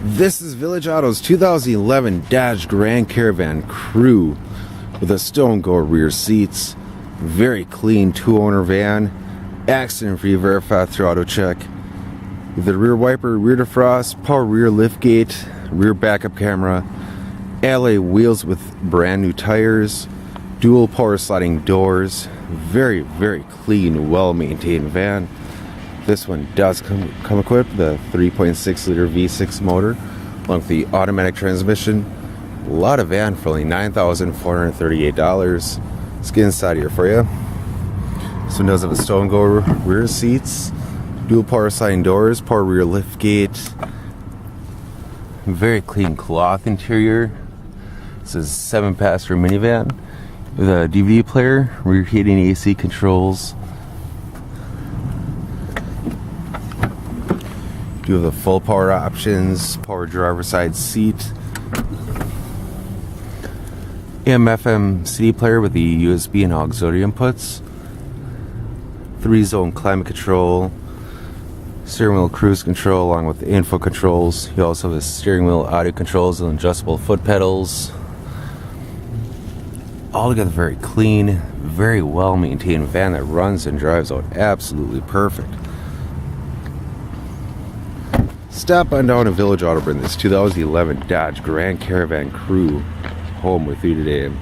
This is Village Auto's 2011 Dodge Grand Caravan Crew with a Stow and Go rear seats. Very clean two-owner van. Accident-free, verified through auto check. With the rear wiper, rear defrost, power rear liftgate, rear backup camera, alloy wheels with brand new tires, dual power sliding doors. Very, very clean, well-maintained van. This one does come equipped with a 3.6 liter V6 motor along with the automatic transmission. A lot of van for only $9,438. Let's get inside here for you. This one does have a Stow and Go rear seats, dual power sliding doors, power rear lift gate, very clean cloth interior. This is a 7-passenger minivan with a DVD player, rear heating, AC controls. Do have the full power options, power driver's side seat, AM/FM CD player with the USB and auxiliary inputs, 3-zone climate control, steering wheel cruise control along with the info controls. You also have the steering wheel audio controls and adjustable foot pedals. Altogether very clean, very well maintained van that runs and drives out absolutely perfect. Stop on down to Village Auto, bring this 2011 Dodge Grand Caravan Crew home with you today.